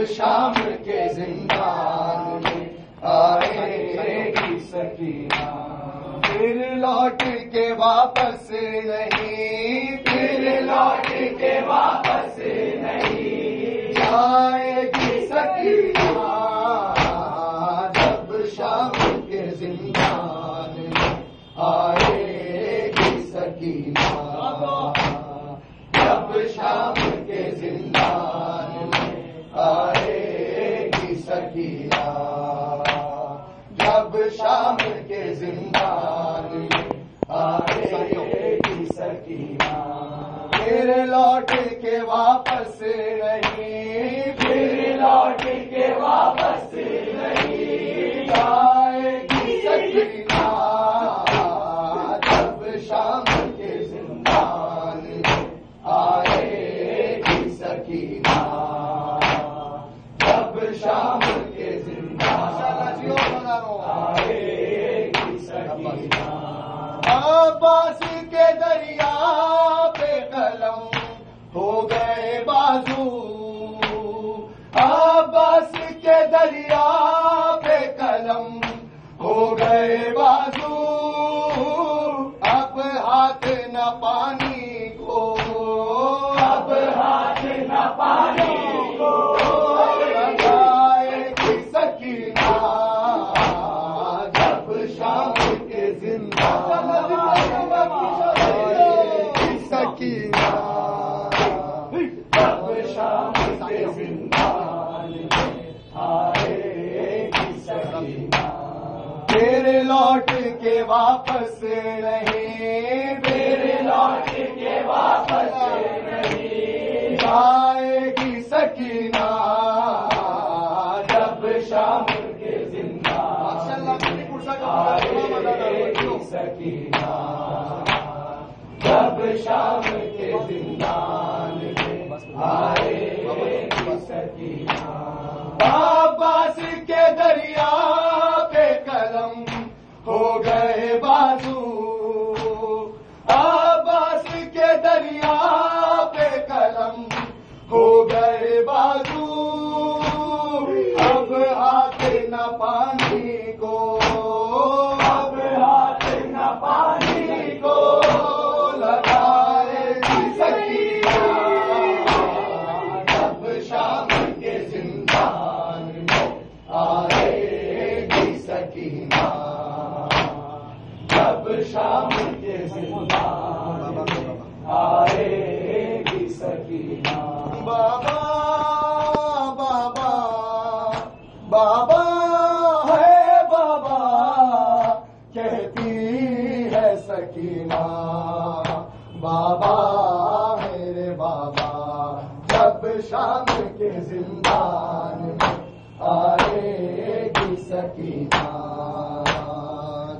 شام کے زندان میں آئے گی سکینہ، پھر لوٹ کے واپس نہیں، پھر لوٹ کے واپس نہیں جائے گی سکینہ، جب شام کے زندان میں آئے گی سکینہ، جب شام کے زندان میں آئے گی سکینہ، جب شام کے زندان میں آئے گی سکینہ، پھر لوٹ کے واپس نہیں، پھر لوٹ کے واپس نہیں آئے گی سکینہ، جب شام کے زندان میں آئے گی سکینہ، جب شام کے زندان میں آئے گی سکینہ، عباس کے دریا پہ قلم ہو گئے بازو، عباس کے دریا پہ قلم ہو گئے بازو، اب ہاتھ نہ پانی کو، اب ہاتھ نہ پانی کو لگائے گی سکینہ، جب شام کے زندان سکینہ، جب شام کے زندان میں آئے گی سکینہ، پھر لوٹ کے واپس نہیں، پھر لوٹ کے واپس نہیں آئے گی سکینہ، جب شام کے زندان آئے گی سکینہ، جب شام کے زندان میں آئے گی سکینہ، عباس کے دریا پہ قلم ہو گئے بازو، عباس کے دریا پہ قلم ہو گئے بازو، اب ہاتھ نہ پانی کو، اب ہاتھ نہ پانی کو لگائے گی سکینہ، جب شام کے زندان میں آئے گی سکینہ، جب شام کے زندان میں آئے گی سکینہ، بابا بابا بابا ہے بابا کہتی ہے سکینہ، بابا ہے رے بابا، جب شام کے زندان میں آئے گی سکینہ،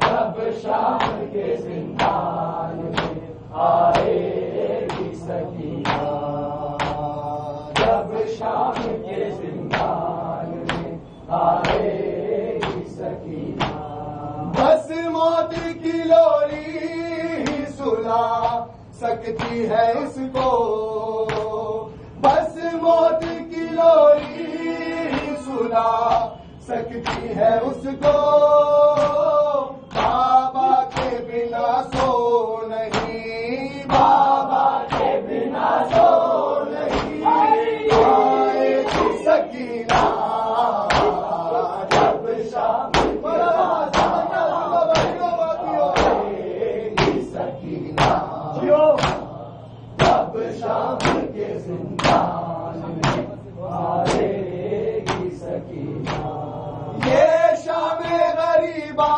جب شام کے زندان میں آئے گی سکینہ، جب شام کے زندان میں آئے گی سکینہ، بس موت کی لوری ہی سلا سکتی ہے اس کو، بس موت کی لوری ہی سلا سکتی ہے اس کو، بابا کے بنا سو نہیں، بابا کے بنا سو نہیں آئے گی سکینہ، جب شام جب شام کے زندان میں آئے گی سکینہ، یہ شام غریبا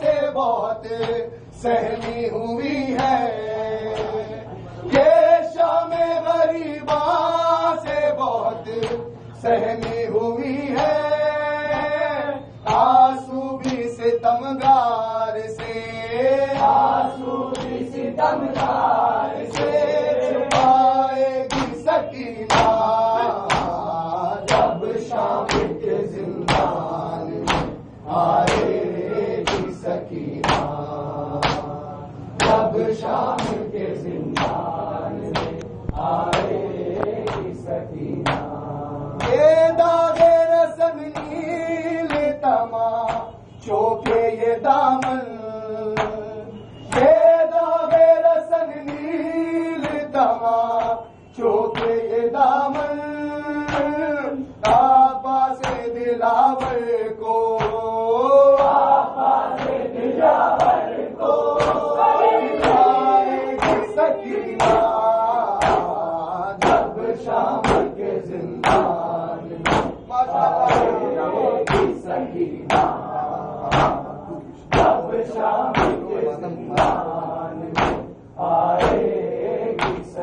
سے بہت سہمی ہوئی ہے، یہ شام غریبا سے بہت سہمی ہوئی ہے، آنسو بھی ستمگار سے، آنسو بھی ستمگار سے چھپائے گی سکینہ، جب شام کے زندان میں آئے گی سکینہ، جب شام کے زندان میں آئے گی سکینہ،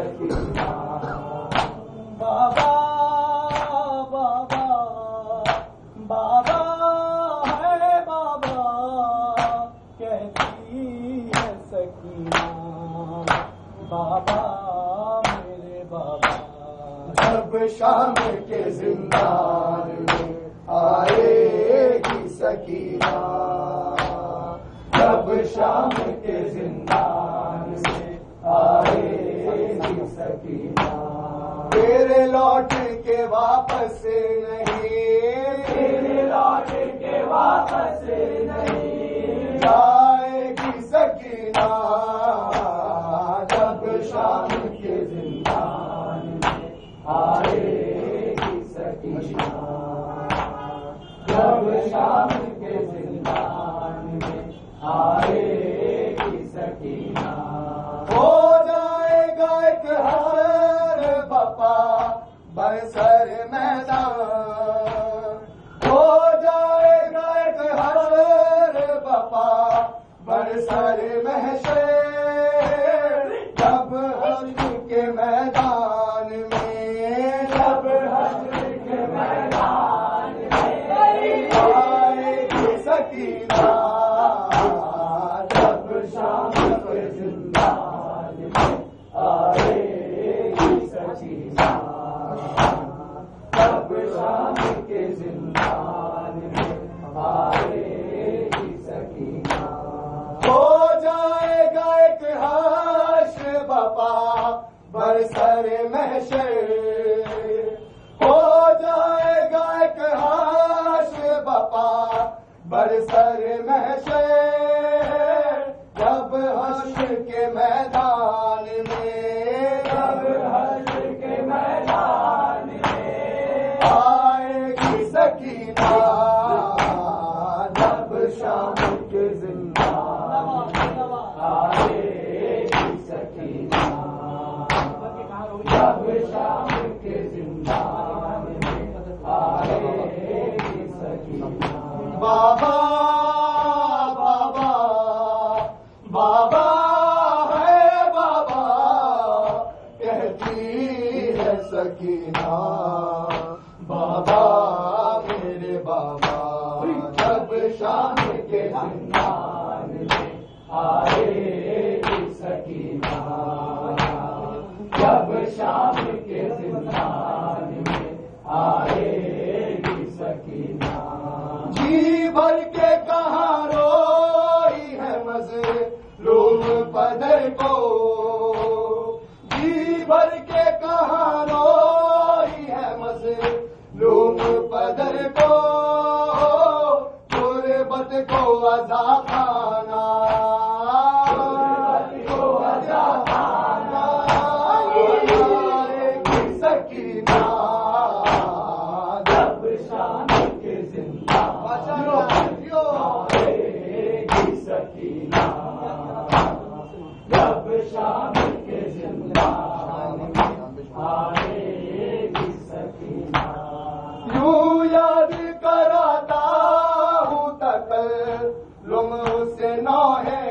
سکینہ بابا بابا بابا ہے بابا کہتی ہے سکینہ بابا میرے بابا جب شام کے زندان میں آئے گی سکینہ جب شام کے زندان میں آئے گی سکینہ تیرے لوٹ کے واپس نہیں تیرے لوٹ کے واپس نہیں جائے گی سکینہ جب شام کے زندان میں آئے گی سکینہ جب شام کے زندان میں آئے گی سکینہ ہو جائے گا ایک ہر بپا برسر میدان ہو جائے گا ایک ہر بپا برسر محشر جب حشر کے میدان میں جب حشر کے میدان میں آئے گی سکینہ جب شام کے زندان میں آئے گی سکینہ جب شام کے زندان میں آئے گی سکینہ ہو جائے گا ایک حشر بپا برسر محشر ہو جائے گا ایک حشر بپا برسر محشر جب حشر کے میدان میں جب حشر کے میدان میں آئے گی سکینہ جب شام کے زندان میں آئے گی سکینہ جب شام کے زندان میں آئے گی سکینہ بابا بابا بابا ہے بابا کہتی ہے سکینہ بابا میرے بابا جب شام کے زندان میں آئے گی سکینہ جب شام کے زندان میں آئے گی سکینہ جی بھر کے کہاں روئی ہے مظلوم پدر کو جی بھر کے کہاں روئی ہے مظلوم پدر کو غربت کو عزا کھانا غربت کو عزا کھانا آئے گی سکینہ جب شام کے زندان آئے گی سکینہ جب شام کے زندان آئے گی سکینہ یوں یاد کراتا ہوں تکلم سے نو ہے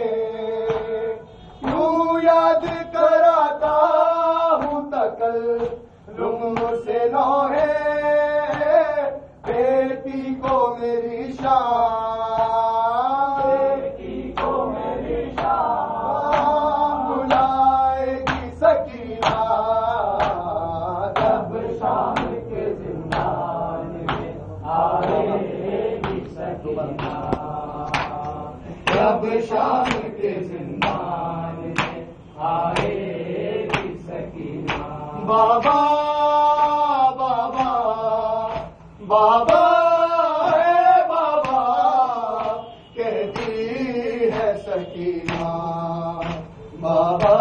یوں یاد کراتا ہوں تکلم سے نو ہے بیٹی کو میری شان بیٹی کو میری شان بلائے گی سکینہ جب شام کے زندان میں آئے گی سکینہ جب شام کے زندان میں آئے گی سکینہ بابا بابا بابا ہے بابا کہتی ہے سکینہ بابا